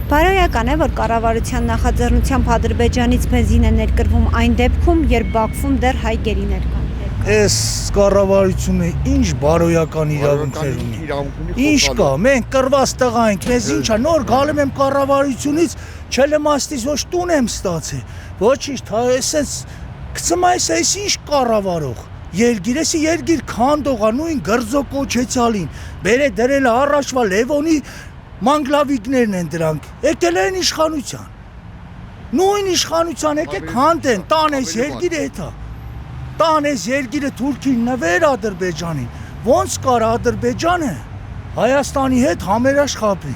Բարոյական է, որ կառավարության նախաձեռնությամբ Ադրբեջանից բենզին է ներկրվում այն դեպքում, երբ Բաքվում դեռ հայ գերիներ կան։ Այս կառավարությունը ինչ բարոյական իրավունքներ ունի։ Ինչ կա, մենք կռված տղա ենք, մեզ ինչա նոր գալում եմ կառավարությունից, չելմաստից ոչ տուն եմ ստացել։ Ոչինչ, այսպես գցում այս ինչ կառավարող։ Երգիր քանդողա նույն գրձոկոչեցալին, բերե դրել առաջվա Լևոնի մանգլավիկներն են դրանք, եկել են իշխանության։ Նույն իշխանության եկեք քանդեն, տան այս երգիրը հետա։ Տան այս երգիրը Թուրքին նվեր Ադրբեջանին, ոնց կար Ադրբեջանը Հայաստանի հետ համերաշխ ապրի։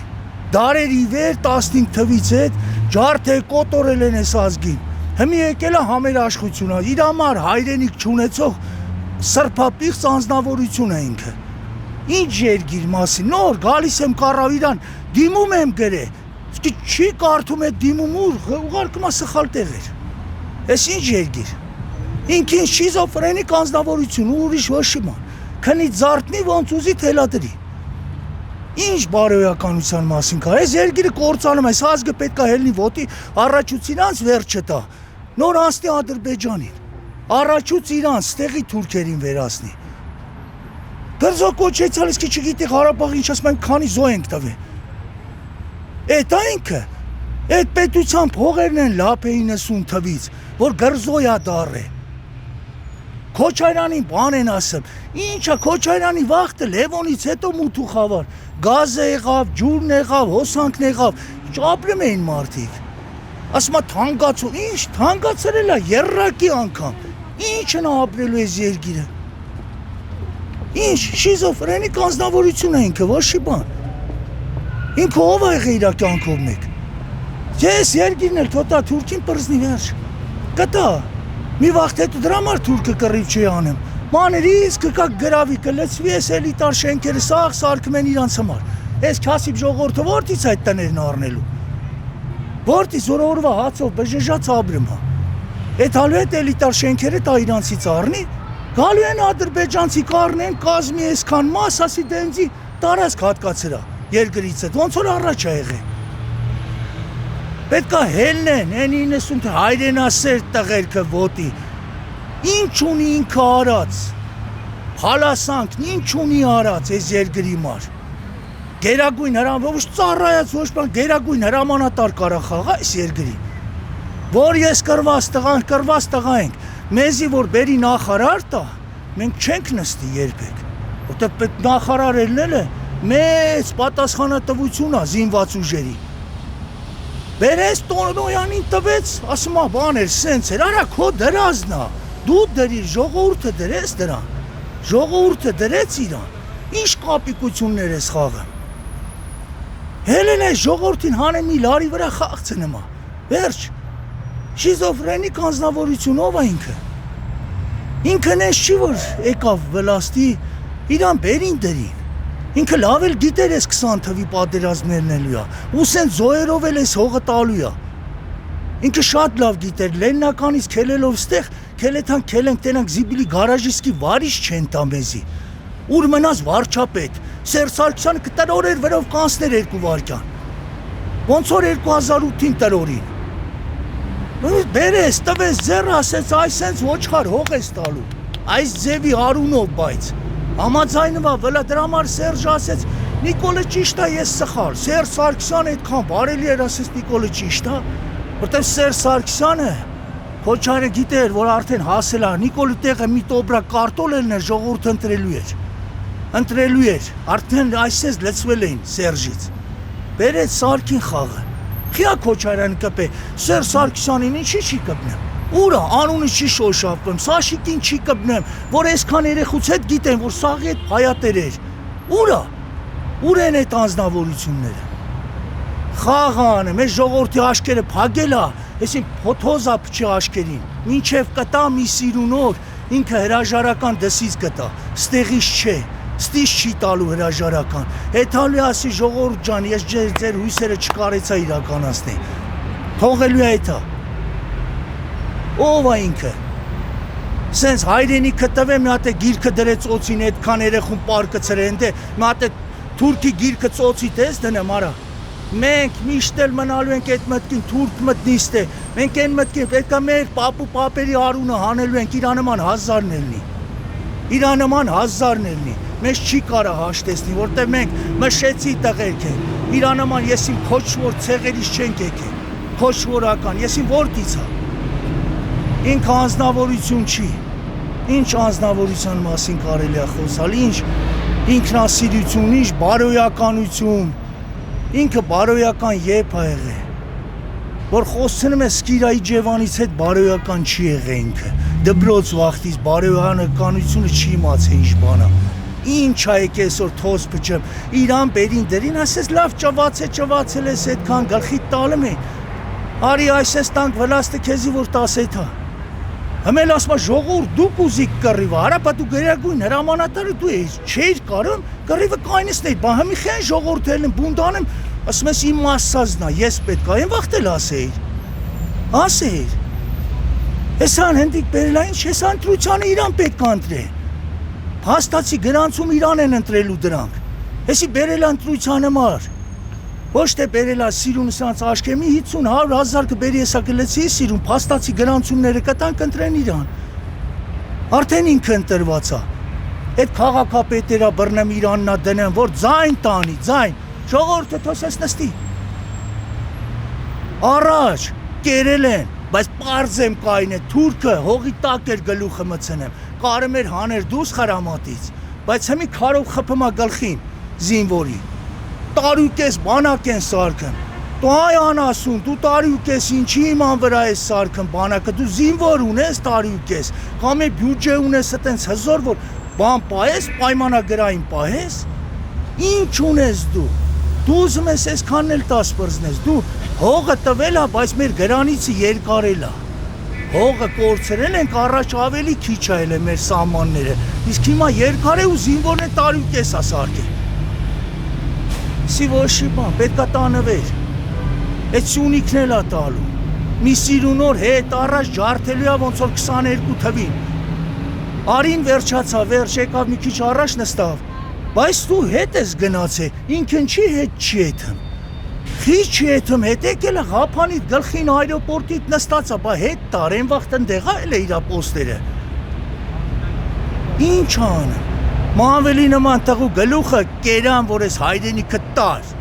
Դարերի վեր 15 թվից հետ ջարդե կոտորել են այս ազգին։ Հիմա եկել է համերաշխությունը, իր համար հայրենիք չունեցող սրբապիղծ անձնավորություն է ինքը։ Ինչ երգիր մասին, նոր գալիս եմ կառավարան, դիմում եմ գրե, չի կարդում է դիմում ուղարկում է սխալ տեղեր։ Այս ինչ երգիր։ Ինքին շիզոֆրենիկ անձնավորություն ու ուրիշ ոչի ման, քնի զարթնի ոնց ուզի թելադրի։ Ինչ բարոյականության մասին կա, այս երգիրը կործանում, այս ազգը պետք է հելնի ոտի առաջուց իրանց վերջը տա, նոր անցնի Ադրբեջանին, առաջուց իրանց, ստեղի թուրքերին վերացնի։ Գրձոկոչեցալ իսկի չգիտի Ղարաբաղ ինչ ասում են քանի զո ենք տվել։ Էդ այնքը, այդ պետության փողերն են լապ է 90 թվից, որ գրզոյա դառե։ Քոչարյանին բան են ասում, ինչա Քոչարյանի վախտը Լևոնից հետո մութ ու խավար, գազը եղավ, ջուրն եղավ, հոսանքն եղավ, ապրում էին մարդիկ։ Ասում է թանկացու, ինչ թանկացրել է երրակի անգամ, ինչ են ապրելու այս երգիրը։ Ինչ շիզոֆրենիկ անձնավորություն է ինքը, ոչի բան։ Ինքը ով է եղել իր կյանքով մեկ։ Ես երգիրն էլ թոտա թուրքին պրզնի վերջ։ Կտա։ Մի վաղտ հետո դրա համար թուրքը կռիվ չի անեմ։ Մաներից կկա գրավի կլցվի այս էլիտար շենքերը սաղ սարքում են իրանց համար։ Այս քասիբ ժողովուրդը որտից այդ տներն առնելու։ Որտից որ օրվա հացով բժժած ապրում է։ Այդ հալու այդ էլիտար շենքերը տա իրանցից առնի, գալու են ադրբեջանցի կառնեն կազմի այսքան մաս, ասի դենձի տարածք հատկացրա երկրից հետ, ոնց որ առաջ է եղել։ Պետք է հելնեն, այն 90 հայրենասեր տղերքը ոտի, ինչ ունի ինքը արած, հալասանքն ինչ ունի արած այս երկրի մար, գերագույն ոչ ծառայած ոչ բան, գերագույն հրամանատար կարա խաղա այս երկրի, որ ես կռված տղա ենք, մեզի որ բերի նախարար տա, մենք չենք նստի երբեք, որտեղ նախարար ելնել է մեծ պատասխանատվություն է զինված ուժերի։ Բերես Տոնոյանին տվեց, ասում է բաներ սենց էր, արա քո դրազն է, դու դրիր, ժողովուրդը դրես դրան, ժողովուրդը դրեց իրան, ինչ կապիկություններ ես խաղում։ Հելեն այս ժողովրդին հանեն մի լարի վրա խաղցնեմ է, վերջ, շիզոֆրենիկ անձնավորություն ով է ինքը։ Ինքն ես չի որ եկավ վլաստի, իրան բերին դրին։ Ինքը լավ էլ գիտեր ես 20 թվի պատերազմներն էլու է, ու սեն զոյերով էլ ես հողը տալու է։ Ինքը շատ լավ գիտեր, լեննականից քելելով ստեղ, քելեթան քելենք տենանք զիբիլի գարաժիսկի վարիշ չեն տա մեզի։ Ուր մնաց վարչապետ, Սերժ Սարգսյանը կտրորեր վրով կանցներ 2 վայրկյան։ Ոնց որ 2008-ին տրորին։ Բերես, տվես ձեռը ասեց, այսենց ոչխար հող ես տալու, այս ձևի արունով բայց, համաձայնվա վլա դրա համար Սերժը ասեց, Նիկոլը ճիշտ է, ես սխալ, Սերժ Սարգսյանը այդքան բարելի էր ասեց Նիկոլը ճիշտ է, որտեղ Սերժ Սարգսյանը Քոչարը գիտեր, որ արդեն հասել է, Նիկոլի տեղը մի տոբրա կարտոլ ելներ ժողովուրդը ընտրելու էր, արդեն այսպես լցվել էին Սերժից, բերեց Սարգին խաղը, Քիա Քոչարյանը կպե, Սերժ Սարգսյանին ինչի չի կպնեմ, ուրա անունը չի շոշափում, Սաշիկին չի կպնեմ, որ այսքան երեխուց հետ գիտեն, որ սաղի հետ հայատեր էր, ուրա, ուր են այդ անձնավորությունները, խաղան, մեր ժողովրդի աշկերը փագել է, այսին փոթոզա փչի աշկերին, մինչև կտա մի սիրունոր, ինքը հրաժարական դսից կտա, ստեղից չէ, ստից չի տալու հրաժարական, հետալու ասի ժողովուրդ ջան, ես ձեր հույսերը չկարեցա իրականացնի, թողելու է հետա, ով է ինքը, սենց հայրենիքը տվե մի հատ է գիրքը դրեց օծին այդքան երեխուն պարկը ծրեն դե, մի հատ է թուրքի գիրքը ծոցի տես դնեմ արա, Մենք միշտ էլ մնալու ենք այդ մտքին թուրք մտնիստ է։ Մենք այն մտքին պետք է մեր պապու պապերի արունը հանելու ենք իր նման հազարն ելնի։ Իր նման հազարն ելնի։ Մեզ չի կարա հաշտեցնի, որտեղ մենք մշեցի տղերք ենք։ Իր նման ես իմ քոչվոր ցեղերից չենք եկել։ Քոչվորական, ես իմ որտից եմ։ Ինքը անձնավորություն չի։ Ինչ անձնավորության մասին կարելի է խոսալ, ինչ ինքնասիրություն, ինչ բարոյականություն։ Ինքը բարոյական երբ է եղել։ Որ խոսում է Սկիրայի Ջևանից հետ բարոյական չի եղել ինքը։ Դբրոց վախտից բարոյականությունը չի իմացել ինչ բան է։ Ինչ է այսօր թոս փչեմ։ Իրան բերին դերին ասես լավ ճվացել ես այդքան գլխի տալում է։ Արի այսես տանք վլաստը քեզի որ 10 հա։ Համել ասма ժողովուրդ դուք ուզիք կռիվը, հարապա դու գերագույն հրամանատարը դու ես, չէիր կարում կռիվը կայնեցնել, բա համի խեն ժողովուրդ ելն բունդանեմ, ասում ես իմ մասածնա, ես պետք է այն վախտել ասեիր, հեսան հնդիկ բերելա ինչ, հեսան ընտրությանը իրան պետք է ընտրե, հաստացի գրանցում իրան են ընտրելու դրանք, հեսի բերելա ընտրությանը մար, ոչ թե բերելա սիրուն սրանց աշկեմի 50-100 հազար կբերի եսա կլեցի սիրուն, փաստացի գրանցումները կտանք ընտրեն իրան, արդեն ինքը ընտրված է, այդ քաղաքապետերա բռնեմ իրաննա դնեմ, որ ձայն տանի, ձայն, ժողովուրդը թոսես նստի, առաջ, կերել են, բայց պարզ եմ կային է, թուրքը հողի տակ էր գլուխը մցնեմ, կարում էր հաներ դուս խրամատից, բայց հմի քարով խփմա գլխին, զինվորի, տարի ու կես բանակ են սարքն, դու այ անասուն, դու տարի ու կես ինչի իման վրա ես սարքն բանակը, դու զինվոր ունես տարի ու կես, կամ է բյուջե ունես տենց հզոր, որ բան պահես, պայմանագրային պահես, ինչ ունես դու ուզում ես այսքանն էլ 10 պրզնես, դու հողը տվել է, բայց մեր գրանիցը երկարել է, հողը կորցրել ենք առաջ ավելի քիչ այլ է մեր սահմանները, իսկ հիմա երկար է ու զինվորն է տարի ու կես է սարքել, Սի ոչի բան, պետք է տանվեր, այդ սյունիքն էլ է տալու, մի սիրունոր հետ առաջ ջարդելու է ոնց որ 22 թվին, արին վերջացա, վերջ եկավ մի քիչ առաջ նստավ, բայց դու հետ ես գնացել, ինքն չի հետ չի եթմ, խիչ չի եթմ, հետ եկել է հապանիտ գլխին այրոպորտիտ նստացա, բա հետ տարեն վաղտ ընդեղա էլ է իրա պոստերը, ինչ անեմ, Մանվելի նման տղու գլուխը կերան, որ ես հայրենիքը տար,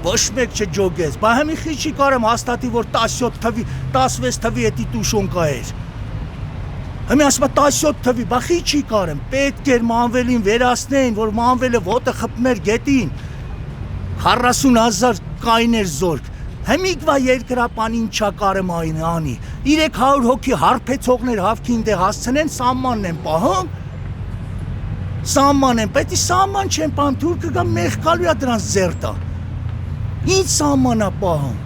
ոչ մեկ չջոգես, բա հմի խիչի կարեմ հաստատի, որ 17 թվի, 16 թվի էտի տուշոնկա էր, հմի ասմա 17 թվի, բա խիչի կարեմ, պետք էր մանվելին վերասնեին, որ մանվելը ոտը խպմեր գետին, 40,000 կայն էր զորք, հմիկվա երկրապան ինչա կարեմ այն անի, 300 հոգի հարպեցողներ հավքին դե հասցնեն, սամմանն են պահում, Սաման են, պետի սաման չեն պահում, թուրքը կա մեղ կալու է դրանց ձերտա, ինչ սաման է պահում,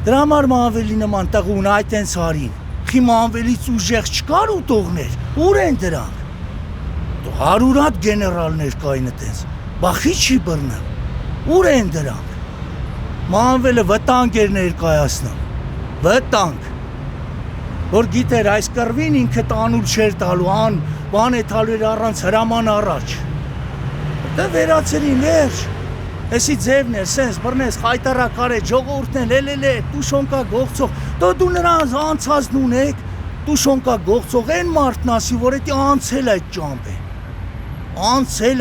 դրա համար մանվելի նման տղուն այդ ենց հարին, խի մանվելից ուժեղ չկար ու տողներ, ուր են դրանք, դու 100 հատ գեներալներ կային տենց, բախի չի բռնեմ, ուր են դրանք, մանվելը վտանգ էր ներկայացնում, վտանգ, որ գիտեր այս կռվին ինքը տանուլ չէր տալու, բան է տալու էր առանց հրաման առաջ, դե վերացերին վերջ, էսի ձևն էր, սենց բռնես, խայտարակար է, ժողովուրդն է, տուշոնկա գողցող, դու նրանց անցածն ունեք, տուշոնկա գողցող, են մարդն ասի, որ էտի անցել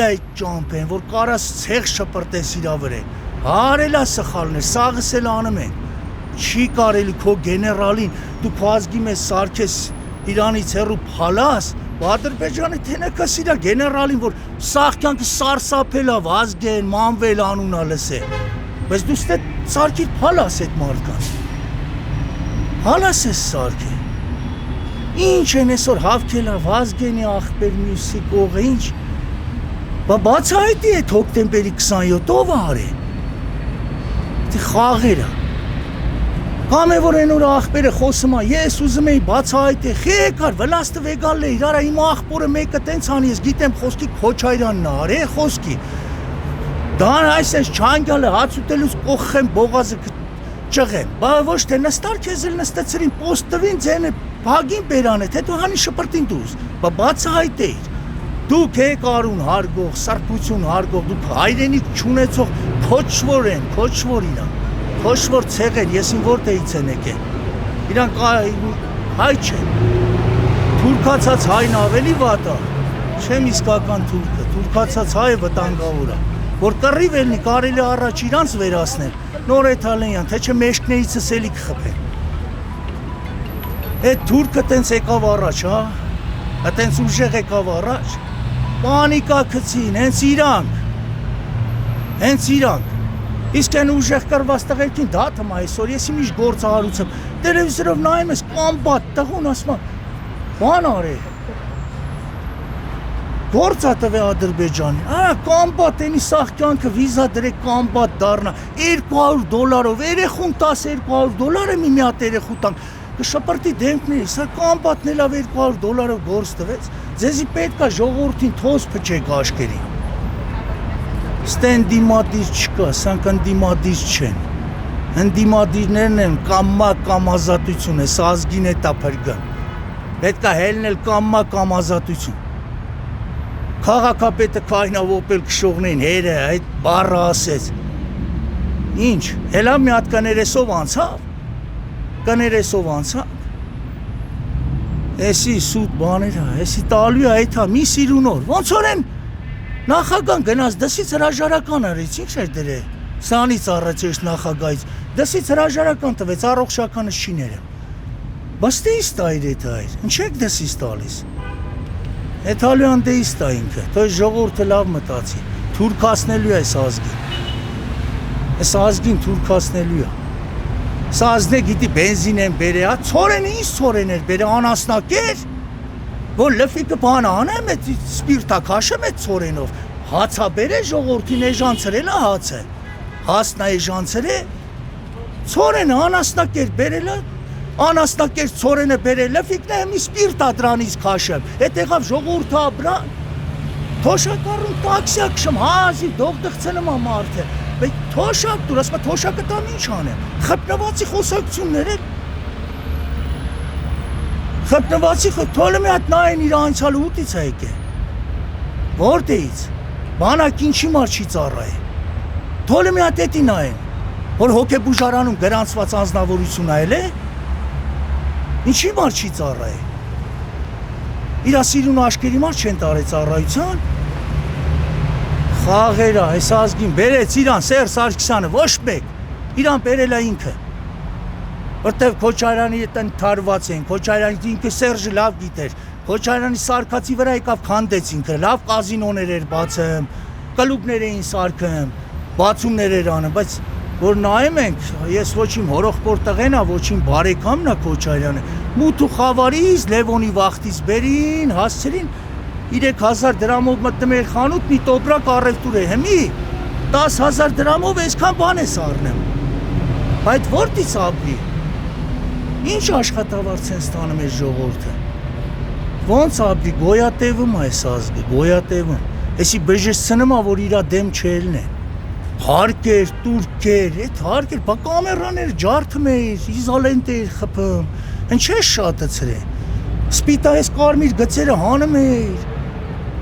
այդ ճամպ են, որ կարաս ցեղ շպրտես իրա վրա, հարել է սխալներ, սաղս էլ անում են, չի կարելի քո գեներալին, դու քո ազգի մեզ սարքես Իրանից հեռու փալաս, Ադրբեջանի թենեկս իրա գեներալին, որ սաղքյանքը սարսափել է, Վազգեն, Մանվել անունա լսել, բայց դու ստե սարքիր փալաս էդ մարդկանց, փալաս ես սարքել, ինչ են այսօր հավքել է Վազգենի աղբեր մյուսի կողը, ինչ, բացահայտի էդ հոկտեմբերի 27-ով արե, դի խաղերը, Կամ է որ են որ աղբերը խոսում է, ես ուզում էի բացահայտել, եկար, վլաստը վեգալ է, իրա իմ աղբորը մեկը տենց անի, ես գիտեմ խոսքի Քոչարյանն է, արե խոսքի, դա այսպես չանգալը հաց ուտելուց կողխեմ բողազը ճղեմ, բա ոչ թե նստար քեզ էլ նստեցրին, պոստ տվին ձենը, բագին բերան է, թե դու հանի շպրտին դուս, բա բացահայտեիր, Դուք եք արուն հարգող, սրբություն հարգող, դուք հայրենիք չունեցող քոչվոր են, քոչվոր իրանք, քոչվոր ցեղեր, եսին որտեղից են եկել։ Իրանք հայ չեն։ Թուրքացած հայն ավելի վատ է, չեմ իսկական թուրքը, թուրքացած հայը վտանգավոր է, որ կռիվ ելնի կարելի առաջ իրանց վերացնել, նոր էթալենյան, թե չէ մեջքներից սելիք խփեն։ Այդ թուրքը տենց եկավ առաջ, հա, տենց ուժեղ եկավ առաջ, պանիկա գցին, հենց իրանք, իսկ այն ուժեղ կրված տղերքին դաթում այսօր, ես իմիշ գործարարուցեմ, տելևիզորով նայում ես կամբատ տղուն, ասում եմ, բան արե, գործա տվե Ադրբեջանի, կամբատ ենի սաղ կյանքը վիզա դրեք կամբատ դարնա, $200, երեխուն $1200 մի հատ երեխու տանք, կշպրտի դեմքների, սա կամբատն էլավ $200 գործ տվեց, ձեզի պետք է ժողովրդին թոզ փչեք աշկերին։ Ստեն դիմադիր չկա, սանք ընդդիմադիր չեն, ընդդիմադիրներն են կամ ազատություն է, սա ազգին է տապրգան, պետք է հելնել կամ ազատություն։ Քաղաքապետը քայնավոպել կշողնեն հերը, այդ բառը ասեց։ Ինչ, հելա մի հատ կներեսով անցավ, էսի սուտ բաներ հա, էսի տալու է այդ հա, մի սիրունոր, ոնց որ են նախագան գնաց, դսից հրաժարական արեց, ինչ էր դրե, սանից առաջ էշ նախագայից, դսից հրաժարական տվեց, առողջականս չի ներեմ, բաց դեիստ այր էդ այր, ինչ եք դսից տալիս, էթալյան դեիստ է ինքը, թոյ ժողորդը լավ մտացի, թուրքասնելու է այս ազգին թուրքասնելու է, սա ազնե գիտի բենզին են բերը, ծորեն ինչ ծորեն էր բերը, անասնակեր, որ լվիկը բան անեմ, էդ սպիրտա կաշեմ էդ ծորենով, հացա բերը ժողորդին էժանցրել է հացը, հասնա էժանցր է, ծորենը անասնակեր բերել է, անասնակեր ծորենը բերել լվիկն է, մի սպիրտա դրանից կաշեմ, էդ եղավ ժողորդը աբրան, թոշակարում տաքսիա կշեմ, հազի դող դղցնեմ ամարդ է, Բայց թոշակ դուր, ասում թոշակը տամ ինչ անեմ, խպնվածի խոսակցություններ են, խպնվածի թոլը մի հատ նայեն իր անցյալը ուտից է եկե, որտեղից, բանակ ինչի մարչի ծառա է, թոլը մի հատ էտի նայեն, որ հոգեբուժարանում գրանցված անձնավորություն այլ է, ինչի մարչի ծառա է, իրա սիրուն աշկերի մար չեն տարե ծառայության, Խաղերա, այս ազգին բերեց իրան Սերժ Սարգսյանը, ոչ մեկ, իրան բերել է ինքը, որտև Քոչարյանի հետ ընդհարված են, Քոչարյանի ինքը Սերժը լավ գիտեր, Քոչարյանի սարկացի վրա եկավ քանդեց ինքը, լավ կազինոներ էր բացում, կլուբներ էին սարքում, բացումներ էր անում, բայց որ նայում ենք, ես ոչ իմ հորոխբոր տղեն ա, ոչ իմ բարեկամն ա Քոչարյանը, մութ ու խավարից, Լևոնի վախտից բերին, հասցրին 3000 դրամով մտնում էր խանութ, մի տոբրակ առևտուր է, հիմի 10,000 դրամով այսքան բան ես առնեմ, այդ որտից ապրի, ինչ աշխատավարձ են ստանում այս ժողովուրդը, ոնց ապրի, գոյատևում այս ազգը, գոյատևում, էսի բժշցնում ա, որ իրա դեմ չելն է, հարկեր, տուրքեր, էդ հարկեր, բա կամերաներ ջարդում էր, իզալենտ էր խփում, ինչ ես շատացրե, սպիտա այս կարմիր գծերը հանում էր,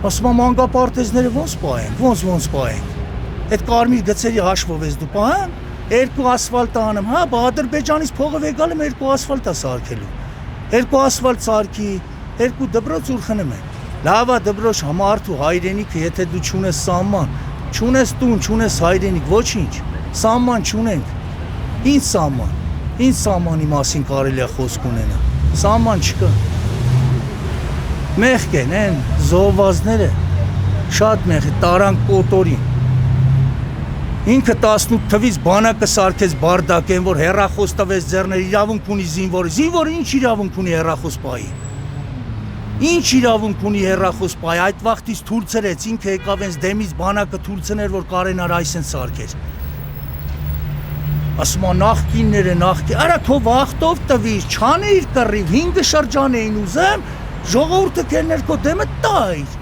ասում եմ անգապարտեզները ոնց պահենք, ոնց պահենք, այդ կարմիր գծերի հաշվով ես դու պահեմ, 2 ասֆալտ անեմ, հա, բա Ադրբեջանից փողը վեգալում 2 ասֆալտ է սարքելու, 2 ասֆալտ սարքի, 2 դպրոց ուր խնում են, լավա դպրոց համարդու հայրենիքը, եթե դու չունես սահման, չունես տուն, չունես հայրենիք, ոչինչ, սահման չունենք, ինչ սահմանի մասին կարելի է խոսք ունենա, սահման չկա, մեղք են, են զոհվածները, շատ մեղք է, տարանք կոտորին, ինքը 18 թվից բանակը սարքեց բարդակ են, որ հեռախոս տվեց ձեռներ, իրավունք ունի զինվորը ինչ իրավունք ունի հեռախոս պայի, ինչ իրավունք ունի հեռախոս պայի, այդ վաղտից թուրցրեց, ինքը եկավ ենց դեմից բանակը թուրցներ, որ կարենար այսեն սարքեր, ասում նախկինները, արա քո վաղտով տվիր, չանեիր կռիվ, 5 շրջան էին ուզեմ, ժողովուրդը կերներ քո դեմը տայր,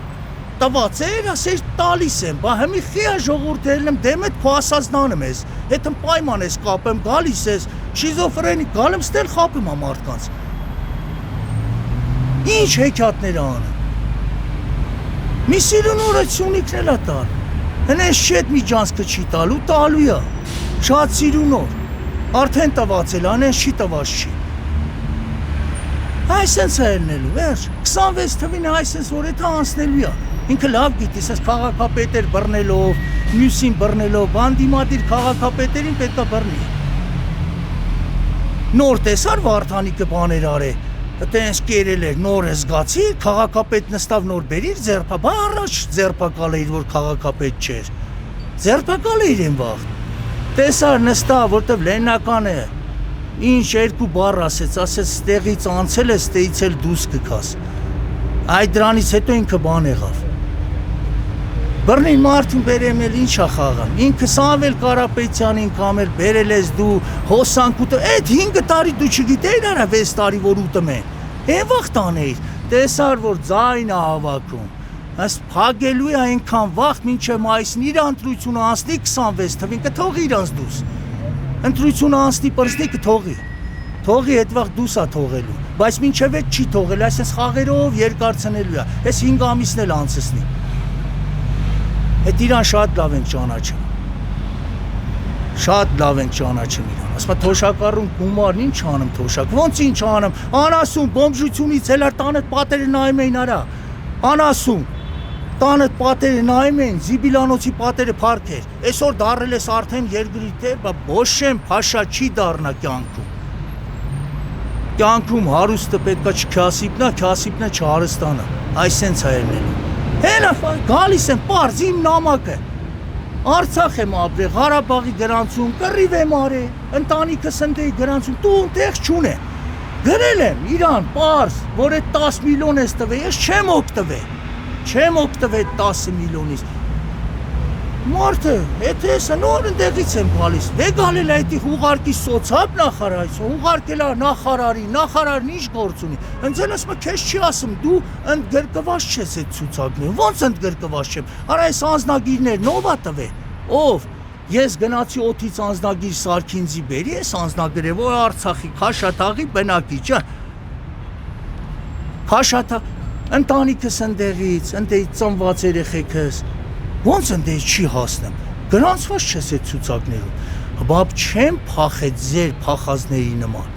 տված էր, ասեր տալիս եմ, բա հմի խիա ժողովուրդը ելնեմ դեմդ քո ասազնանում ես, հետըմ պայման ես կապեմ, գալիս ես, շիզոֆրենիկ գալեմ ստել խապում ա մարդկանց, ինչ հեքյատներ անը, Մի սիրունորը Սյունիքն էլ է տալ։ Հենց չի այդ միջանցքը չի տալու, տալու է։ Շատ սիրունոր։ Արդեն տված էլ, անեն չի տված չի։ Այսենց է ելնելու, վերջ։ 26 թվին այսենց որ եթե անցնելու է։ Ինքը լավ գիտի, ասես քաղաքապետեր բռնելով, մյուսին բռնելով, բանդիմադիր քաղաքապետերին պետք է բռնի։ Նոր տեսար Վարդանիկը բաներ արե։ Տենց կերել էր, նոր զգացի, քաղաքապետ նստավ նոր բերիր ձերբա, բա առաջ ձերբակալ էր, որ քաղաքապետ չէր։ Ձերբակալ էր են վաղ։ Տեսար նստավ, որտեվ լեննական է։ Ինչ երկու բառ ասեց ստեղից անցել է, ստեից էլ դուրս կգաս։ Այդ դրանից հետո ինքը բան եղավ։ Բռնին մարդուն բերեմ էլ ինչա խաղան։ Ինքը Սամվել Կարապետյանին կամ էլ բերել ես դու հոսանք ուտը։ Այդ 5 տարի դու չգիտեիր արա 6 տարի որ ուտում են։ Էն վաղ տաներ, տեսար որ ձայն է հավաքում։ Այս փագելու է այնքան վաղ մինչև մայիսին իր ընտրությունը անցնի 26 թվին կթողի իրանց դուս։ Ընտրությունը անցնի պրսնի կթողի։ Թողի այդ վաղ դուս է թողելու, բայց մինչև այդ չի թողել, այսպես խաղերով երկարցնելու է։ Այս 5 ամիսն էլ անցնի։ Այդ իրան շատ լավ ենք ճանաչում։ Շատ լավ ենք ճանաչում իրան։ Ասում թոշակառուն գումարն ինչ անում թոշակ։ Ոնց ինչ անում։ Անասուն բոմժությունից էլ տանդ պատերը նայում էին արա։ Անասուն տանդ պատերը նայում էին, Զիբիլանոցի պատերը փառքեր։ Այսօր դարել ես արդեն երկրի թե, բա բոշեմ փաշա չի դառնա կյանքում։ Կյանքում հարուստը պետքա չքասիպնա, քասիպնա չհարստանա։ Այսենց է ելնելու։ Հենա գալիս եմ պարզ իմ նամակը։ Արցախ եմ ապրել, Ղարաբաղի գրանցում, կռիվ եմ արել, ընտանիքս ընդեի գրանցում, տուն տեղ չունեմ։ Գրել եմ իրան պարզ, որ այդ 10 միլիոն ես տվել, ես չեմ օգտվել։ Չեմ օգտվել 10 միլիոնից։ Մարդը, եթե ես նոր ընդեղից եմ գալիս, դե գալել է այդի ուղարկի սոցիալ նախարարից, ուղարկել է նախարարն ինչ գործ ունի։ Հենց էլ ասում քեզ չի ասում, դու ընդգրկված չես այդ ցուցակներում։ Ոնց ընդգրկված չեմ։ Արա այս անձնագիրներն ով է տվել։ Ով։ Ես գնացի օթից անձնագիր Սարգինձի բերի, ես անձնագրել որ Արցախի Քաշաթաղի բնակիչ է։ Քաշաթաղ ընտանիքս ընդեղից, ընդեղից ծնված երեխեքս։ Ոնց ընդեից չի հասնեմ, գրանցված չես այդ ցուցակներում, բապ չեմ փախել ձեր փախազների նման,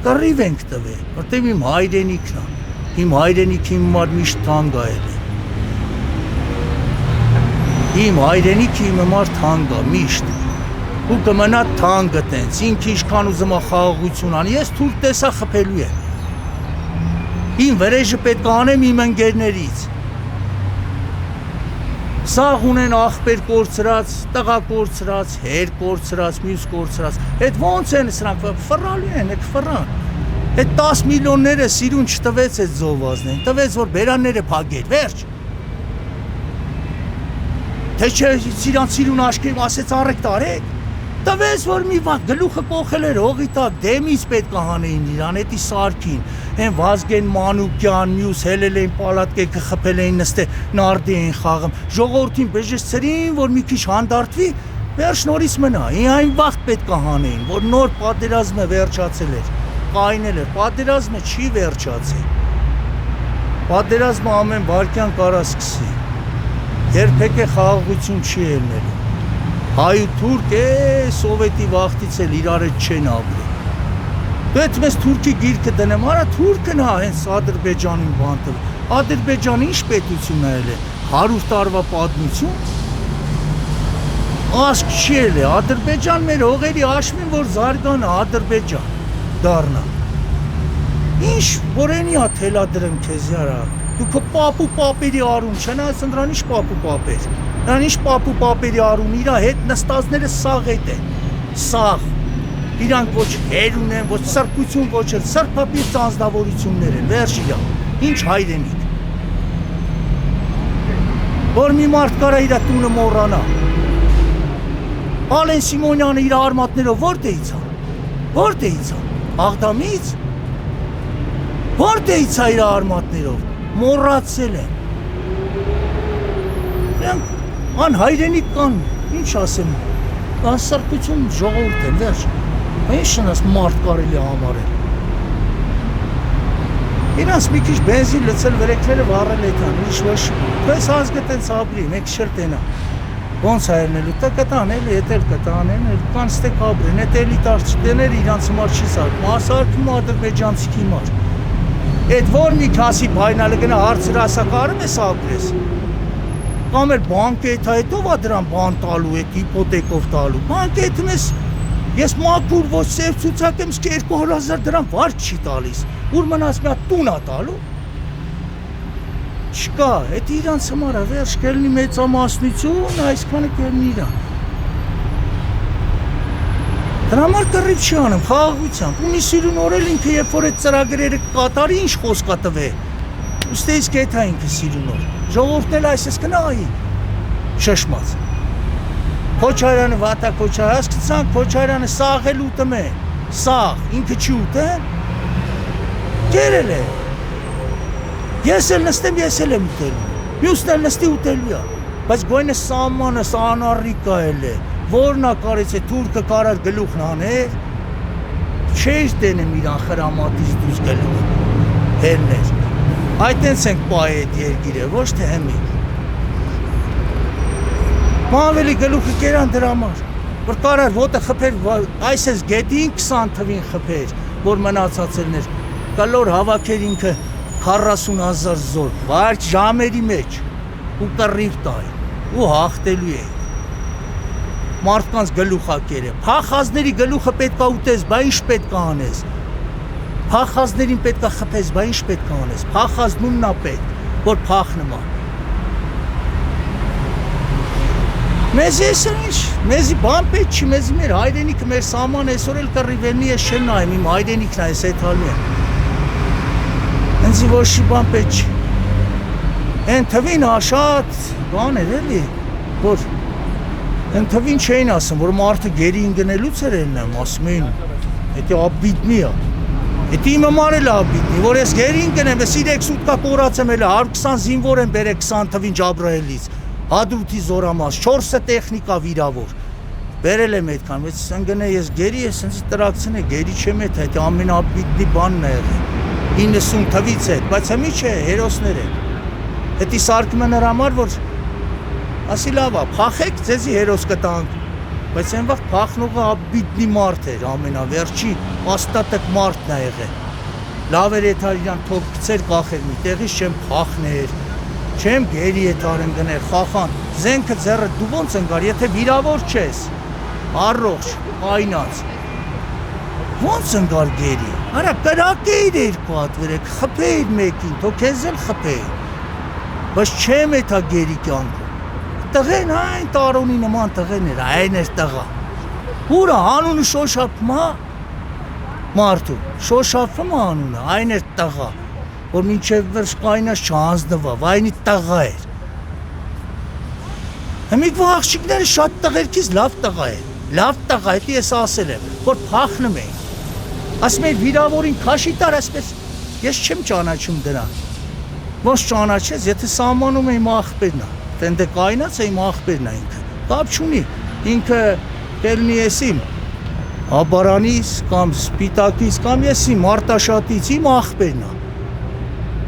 կռիվ ենք տվել, որտեւ իմ հայրենիքն է, իմ հայրենիքը իմ համար միշտ թանկ է եղել, իմ հայրենիքը իմ համար թանկ է միշտ, ու կմնա թանկը տենց, ինքը ինչքան ուզում է խաղաղություն անի, ես թուրք տեսա խփելու եմ, իմ վրեժը պետք է անեմ իմ ընկերներից, Սաղ ունեն աղբեր կորցրած, տղա կորցրած, հեր կորցրած, մյուս կորցրած, այդ ոնց են սրանք, ֆռալու են, այդ ֆռան, այդ 10 միլիոնները սիրուն չտվեց այդ զովազնեն, տվեց որ բերանները փագեր, վերջ, թե չէ սիրուն աշկերում ասեց առեք տարեք, տվեց որ մի վատ գլուխը կողել էր հողի տակ, դեմից պետք է հանեին իրան, էտի սարքին, են Վազգեն Մանուկյան, մյուս հելել էին պալատկեքը խփել էին նստե նարդի էին խաղում, ժողովրդին բժշկցրին, որ մի քիչ հանդարտվի, վերջ նորից մնա, այն վաղտ պետք է հանեին, որ նոր պատերազմը վերջացել էր, կայնել էր, պատերազմը չի վերջացել, պատերազմը ամեն վարկյան կարա սկսի, երբեք է խաղաղություն չի ելնելու, հայ ու թուրք սովետի վաղտից էլ իրար չեն ապրել, դու հետ մեզ թուրքի գիրքը դնեմ, արա թուրքն է հենց Ադրբեջանին բանտել, Ադրբեջանը ինչ պետություն է ելել, 100 տարվա պատմություն, ասկ չի ելել, Ադրբեջան մեր հողերի հաշվին, որ զարգանա Ադրբեջան դառնա, ինչ որենի է թելադրեմ քեզ яրա, դու քո պապու պապերի արուն չեն, այս ընդրան ինչ պապու պապեր, նրան ինչ պապու պապերի արուն, իրա հետ նստածները սաղ հետ են, սաղ, իրանք ոչ հեր ունեն, ոչ սրբություն, ոչ էլ սրբապիր ծանձնավորություններ են, վերջ իրա, ինչ հայրենիք, որ մի մարդ կարա իրա տունը մոռանա, Ալեն Սիմոնյանը իր արմատներով որտեղից է, որտեղից է, Աղդամից, որտեղից է իր արմատներով, մոռացել են, նրանք անհայրենիք կան, ինչ ասեմ, կան սրբություն ժողովուրդ են, վերջ, ինչ շնաս մարդ կարելի համարել, Իրանց մի քիչ բենզին լցել վրեքները վառել էթան, ինչ ոչ։ Պես ազգտենց ապրի, մեկ շրտենա։ Ոնց այրնելու, տա կտան էլի, էտել կտան են, կան ստեկ ապրեն, էտ էլի տարչտեներ իրանց համար չի սարկում, ասարկում ադրբեջանցիքի համար։ Էդ որ մի քասի բայնալը գնա հարցր ասակարում ես ապրես։ Կամ էլ բանկետ հետով ա դրան բան տալու, էտ իպոտեկով տալու, բանկետում ես մաքուր ոչ սև ցուցակեմ, սկե 200,000 դրամ վարկ չի տալիս, ուր մնաց մի հատ տուն ա տալու։ Չկա, էդ իրանց համար վերջ կելնի մեծամասնություն, այսքանը կելնի իրան։ Դրա համար կռիվ չի անում, խաղաղությամբ, ունի սիրուն օրել ինքը երբ որ այդ ծրագրերը կատարի, ինչ խոսք ա տվե։ Ուստի իսկ էդ ա ինքը սիրուն օր։ Ժողովուրդն էլ այսպես կնայի, շշմած։ Քոչարյանը վատա Քոչարյանը, հասկացան Քոչարյանը սաղ էլ ուտում է, սաղ, ինքը չի ուտե, կերել է։ Ես էլ նստեմ, ես էլ եմ ուտելու, մյուսն էլ նստի ուտելու է, բայց գոյնը սամանը, սանարիկա էլ է, որն ա կարեց է թուրքը կարար գլուխն աներ, չեր տենեմ իրան խրամատից դուս գլուխ, հերներ, այդենց ենք պայ էդ երգիրը, ոչ թե հեմի։ Մավելի գլուխը կերան դրա համար, որ կարար ոտը խպեր, այս ես գետին 20 թվին խպեր, որ մնացածելներ, կլոր հավաքեր ինքը 40,000 զոր, վարկ ժամերի մեջ ու կռիվ տայ ու հաղթելու է մարդկանց գլուխակեր է, փախազների գլուխը պետք է ուտես, բա ինչ պետք է անես, փախազներին պետք է խփես, բա ինչ պետք է անես, փախազնումն ա պետք, որ փախնում ա։ Մեզ ես ինչ, մեզի բան պետք չի, մեզի մեր հայրենիքը, մեր սաման այսօր էլ կռիվենի ես չեն նայում, իմ հայրենիքն այս էթալու եմ։ Հենցի ոչ շի բան պետք չի, են թվին շատ բան էր էլի, որ են թվին չէին ասում, որ մարդը գերին գնելուց էր ելնեմ, ասում էին, հետի աբիդնի է, հետի իմը մարել է աբիդնի, որ ես գերին գնեմ, ես 3 սուտկա կորած եմ էլի, 120 զինվոր եմ բերել 20 թվին Ջաբրայելից, հադրութի զորամաս, 4-ը տեխնիկա վիրավոր, բերել եմ այդքան, բայց ընգնե ես գերի ես հենց տրակցն է, գերի չեմ էդ, հետի ամեն աբիդնի բանն է եղել, 90 թվից հետ, բայց հմի չէ, հերոսներ են, հետի սարկում է նրա համար, որ ասի լավ է, փախեք, ձեզի հերոս կտանք, բայց այն վաղ փախնողը աբիդնի մարդ էր, ամենավերջի աստատակ մարդն է եղել, լավ էր եթար իրան թող գցեր կախեր մի տեղից չեմ փախներ, չեմ գերի եթար ընգներ, խախան, զենքը ձեռը դու ոնց ընգար, եթե վիրավոր չես, առողջ, այնած, ոնց ընգար գերի, արա կրակեիր երկու հատ վերեք, խպեիր մեկին, թող քեզ էլ խպեիր, բայց չեմ էթա գերի կյանքում, տղեն այն տարոնի նման տղեն էր, այն էր տղա, ուրա անունը շոշապում հա, մարդու, շոշապում անունը, այն էր տղա, որ մինչև վերջ կայնած չանձնվավ, այնի տղա էր, հմիկ որ աղջիկները շատ տղերքից լավ տղա հետի ես ասել եմ, որ փախնում էին, ասում էր վիրավորին քաշի տար, ասպես, ես չեմ ճանաչում դրան, ոնց ճանաչես, եթե սամանում է իմ աղբերն է, տենդե կայնած է իմ աղբերն է ինքը, կապ չունի, ինքը տելնի ես իմ, հաբարանից կամ սպիտակից կամ ես իմ արտաշատից իմ աղբերն է,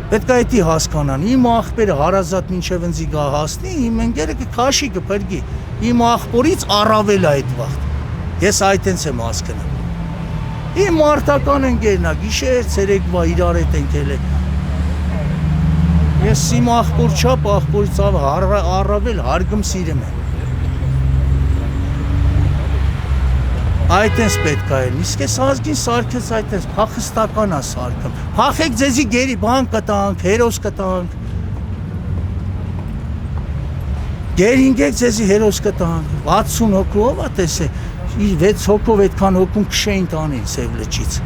պետք է էդի հասկանան, իմ աղբերը հարազատ մինչև ընձի գա հասնի, իմ ընկերը կքաշի կպրգի, իմ աղբորից առավել է այդ վաղտ, ես այդենց եմ հասկնում, իմ մարդական ընկերն է, գիշեր, ցերեկվա իրար հետ ընկել է, ես իմ աղբոր չապ, աղբորից առավել հարգում սիրում եմ, այդենց պետք է են, իսկ ես ազգին սարքեց այդենց, փախստական է սարքում, փախեք ձեզի գերի բան կտանք, հերոս կտանք, գերինգեք ձեզի հերոս կտանք, 60 հոգով ա տեսե, 6 հոգով այդքան հոգում քշեին տանին Սև լճից,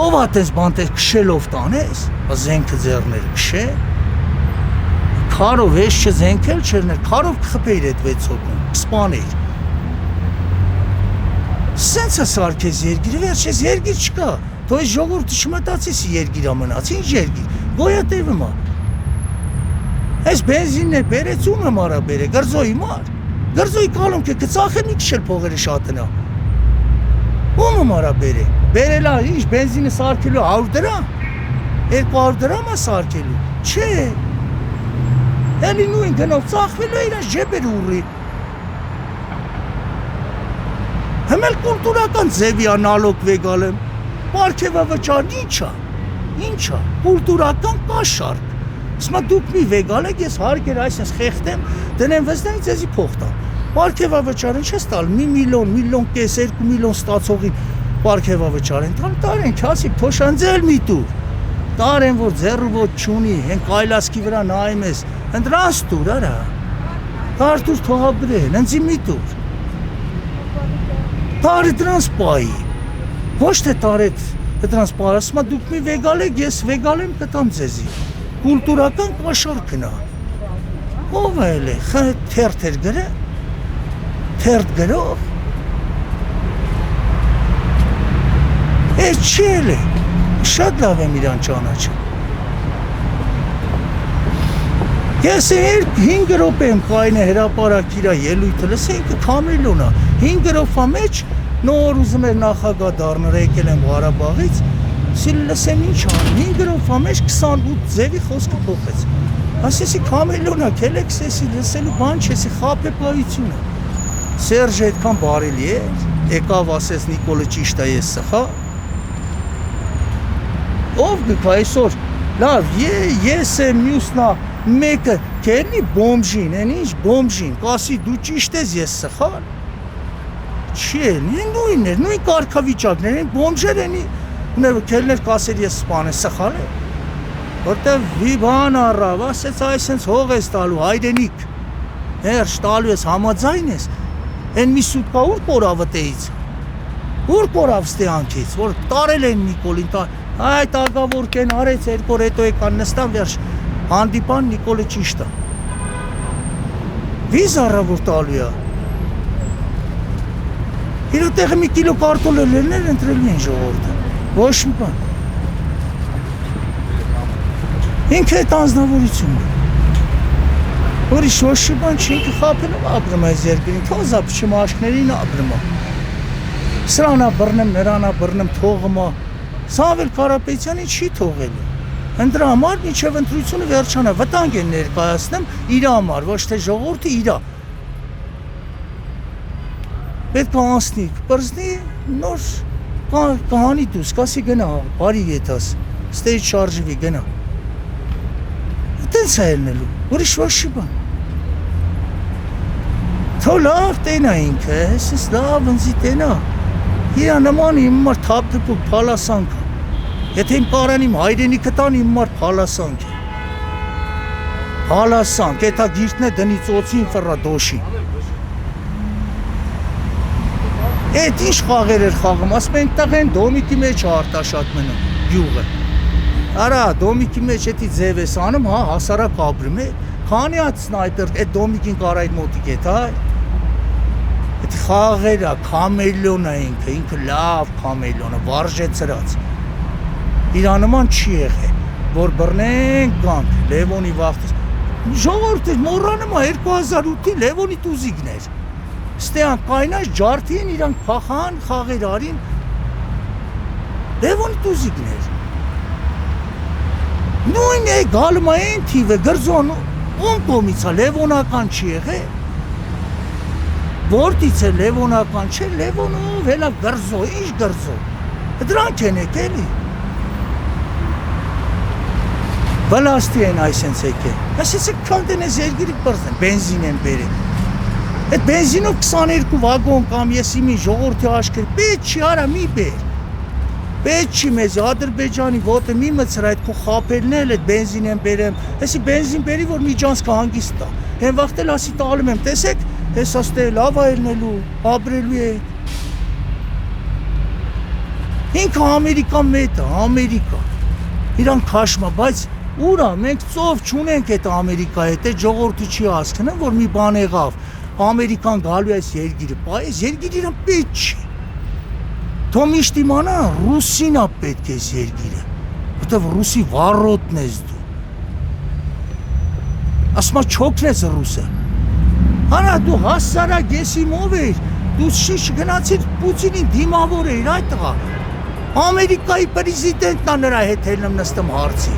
ով ա տես բան տես քշելով տանես, զենքը ձեռներ քշե, քարով ես չզենքել չերներ, քարով կխպեիր այդ 6 հոգում, կսպաներ, սենց է սարքես երգիրը, վերջես երգիր չկա, թո ես ժողորդը չմտացիս երգիր ամնաց, ինչ երգիր, գոյատևում է, ես բենզինն է բերեց ում եմ արա բերը, գրզոյի մար, գրզոյի կալում կե կծախեմ մի քշել փողերը շատնա, ում եմ արա բերը, բերելա ինչ բենզինը սարքելու 100 դրամ, 200 դրամ է սարքելու։ Չէ։ Էլի նույն գնով ծախվելու է իրան ջեբերը ուռի։ Հմել կուլտուրական ձևի անալոգ վեգալ եմ, պարքևավճար ինչա, կուլտուրական կաշարկ, սմա դուք մի վեգալ եք, ես հարգեր այսպես խեղտեմ, դնեմ վզդեն ձեզի փոխտամ, պարքևավճար ինչ ես տալ, մի միլիոն կես, 2 միլիոն ստացողին պարքևավճար են տալ, տարեն քասի փոշանձել մի տուր, տարեն որ ձեռու ոտ չունի, հենք այլասկի վրա նայում ես, ընդրանց տուր, արա, կարդուր թողաբրեն, ընձի մի տուր, տարի դրանց պայի, ոչ թե տարետ դրանց պայի, ասում դուք մի վեգալ եք, ես վեգալ եմ կտամ ձեզի, կուլտուրական կաշարքն է, ով էլ է, թերթ էր գրը, թերթ գրով, էս չի էլ է, շատ լավ եմ իրան ճանաչում, ես 5 րոպե եմ կային է հրապարակ իրա ելույթը, լսենք Քամելոնա, 5 րոպա մեջ նոր ուզում էր նախագահ դառնալ, եկել եմ Ղարաբաղից, սիլ լսեմ ինչ անում, 5 րոպա մեջ 28 ձևի խոսքը փոխեց, ասեցի Քամելոնա, քելեքսեսի լսելու բան չեսի, խաբեբայությունը, Սերժը այդքան բարելի էր, եկավ ասեց Նիկոլը ճիշտ է, ես սխալ, ով գկա այսօր, լավ, ես եմ մյուսնա, մեկը կերնի բոմժին, են ինչ բոմժին, կասի դու ճիշտ ես, ես սխալ, չի են, նույն էր, նույն կարգավիճակներ, են բոմժեր են, կերներ կասեր ես սպան է, սխալ է, որտև վիբան առավ, ասեց այսենց հող ես տալու, հայրենիք, հերջ տալու ես, համաձայն ես, են մի սուտկա ուր կորավ տեից, ուր կորավ ստեանքից, որ տարել են Նիկոլին, այդ ագավոր կեն արեց, երկոր հետո եկան նստան վերջ, հանդիպան Նիկոլը ճիշտ է, վիզ առավոր տալու է, իրո տեղը մի կիլո կարտոլելերներ ընտրելու են ժողորդը, ոչ մի բան, ինքը այդ անձնավորությունն է, որիշ ոչ մի բան չի, ինքը խապելով ապրում այս երկրին, թոզա պչում աշկներին ապրում է, սրանա բռնեմ, նրանա բռնեմ, թողում է, Սամվել Կարապետյանի չի թողելու, ընդրա համար միջև ընտրությունը վերջանա, վտանգ են ներկայացնեմ իրա համար, ոչ թե ժողովուրդը իրա, պետք է անցնի, պրզնի նոր կահանի դուս, կասի գնա, բարի եթաս, ստեյջ շարժվի, գնա, տենց է ելնելու, որիշ ոչ մի բան, թո լավ տենա ինքը, հեսես լավ ընձի տենա, իրա նման իմ մար թապ-թպուկ պալասանք է, եթե իմ կարան իմ հայրենիքը տան իմ մար պալասանք է, պալասանք, էտա գիրտնե դնի ծոցին վրա դոշին, Էդ ինչ խաղեր էր խաղում, ասում են տեղ են դոմիկի մեջ արտաշատ մնում, գյուղը, արա դոմիկի մեջ էդի ձև ես անում, հա հասարակ ապրում է, քանի հատ սնայպեր, այդ դոմիկին կարայդ մոտիկ էդ հայ, էդ խաղեր է, Քամելոնը ինքը լավ Քամելոնը, վարժեցրած, իրանման չի եղել, որ բռնենք գանք, Լևոնի վաղտից, ժողորդեր մորանում է 2008-ի Լևոնի տուզիգներ, Ստեան կայնաշ ջարդի են իրանք փախան, խաղեր արին, Լևոնի տուզիգներ, նույն է գալում այն թիվը, գրզոն, ում կոմից է, լևոնական չի եղել, որտից է լևոնական չէ, լևոնով հելա գրզո, ինչ գրզո, դրանք են եկելի, վլաստի են այսենց եկել, այսենց է կանդեն ես երգիրիկ բրզեն, բենզին են բերեն, Այդ բենզինով 22 վագոն կամ ես իմի ժողորդի աշկեր, պետ չի արա մի բեր, պետ չի մեզ, Ադրբեջանի ոտը մի մծր այդ քո խապելն էլ այդ բենզին եմ բերեմ, հեսի բենզին բերի, որ միջանցքը հանգիստ տա, հեն վաղտել ասի տալում եմ, տեսեք, հես աստե լավ այլնելու, ապրելու է, ինքը Ամերիկան մետ է, Ամերիկա, իրան քաշմա, բայց ուրա, մենք ծով չունենք այդ Ամերիկա հետ, այդ ժողորդի չի ասկնը, որ մի բան եղավ, Ամերիկան գալու այս երգիրը, այս երգիրը իրան պետ չի, թո միշտ իմանա, ռուսին ա պետք ես երգիրը, որտև ռուսի վարոտն ես դու, ասմա չոքն ես ռուսը, հանա դու հասարակ ես իմով էր, դու շիշ գնացիր Պուտինին դիմավոր էիր այդ տղա, Ամերիկայի պրեզիդենտն է նրա հետ ելնում նստում հարցի։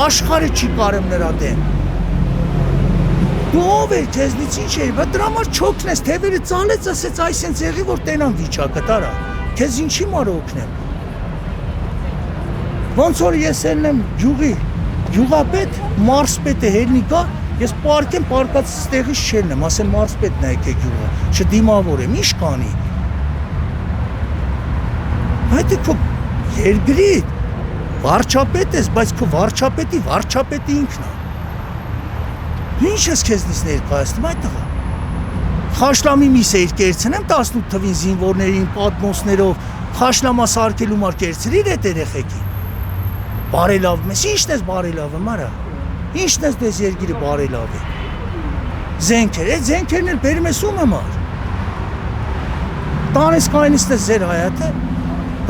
Աշխարհը չի կարեմ նրա դեմ։ Դու ով ես, քեզնից ինչ էի, բայց դրա համար չօգնես, թևերը ծալեց, ասեց այսենց եղի, որ տենան վիճակը տարա։ Քեզ ինչի մարը օգնեմ։ Ոնց որ ես ելնեմ գյուղի, գյուղապետ, մարզպետը հելնի գա, ես պարկեմ, պարկած ստեղից չելնեմ, ասեմ մարզպետն է եկե գյուղը, չդիմավորեմ, ինչ կանի։ Այդ է քո երկրի վարչապետ ես, բայց քո վարչապետի վարչապետը ինքն է։ Ինչ ես քեզնից ներկայացնում այդ տղա։ Խաշլամի միս էիր կերցնեմ 18 թվին զինվորներին պատմոսներով, խաշլամա սարքելու մար կերցրիր այդ երեխեքին։ Բարելավում ես, ինչն ես բարելավում, արա։ Ինչն ես դες երկիրը բարելավի։ Զենքեր, այդ զենքերն էլ բերում ես ում համար։ Տանես կայնիստ ես ձեր հայատը։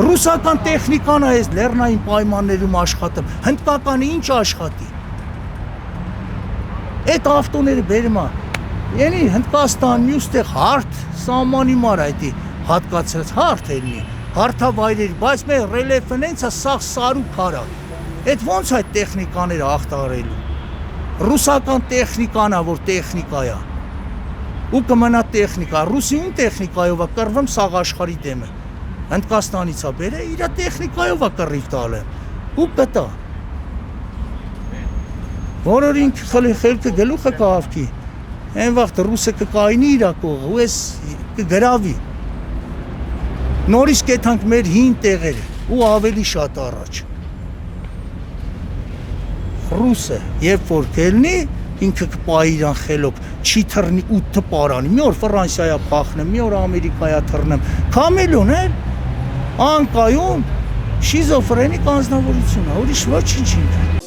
Ռուսական տեխնիկան է ես լեռնային պայմաններում աշխատում, հնդկականը ինչ աշխատի։ Այդ ավտոները բերում է, ենի Հնդկաստան, մյուստեղ հարդ, սամանի մար այդի հատկացրած հարդ էլնի, հարդավայրերի, բայց մեր ռելեֆն ենց է սաղ սարու քարա, այդ ոնց այդ տեխնիկաները աղտարելու, ռուսական տեխնիկան է, որ տեխնիկա է, ու կմնա տեխնիկա, ռուսի ուն տեխնիկայով է կրվում սաղ աշխարի դեմը, Հնդկաստանից է բերը, իրա տեխնիկայով է կռիվ տալեմ, ու կտա, որոր ինք խելքը գլուխը կահավքի, են վաղտ ռուսը կկայնի իրա կողը, ու ես կգրավի, նորից կետանք մեր հին տեղերը, ու ավելի շատ առաջ, ռուսը, երբ որ կելնի, ինքը կպայի իրան խելոք, չի թրնի ու թպարանի, մի որ Ֆրանսիայա պախնեմ, մի որ Ամերիկայա թրնեմ, կամելոն էլ, անկայում, շիզոֆրենիկ անձնավորություն է, ուրիշ ոչ ինչ ինքը,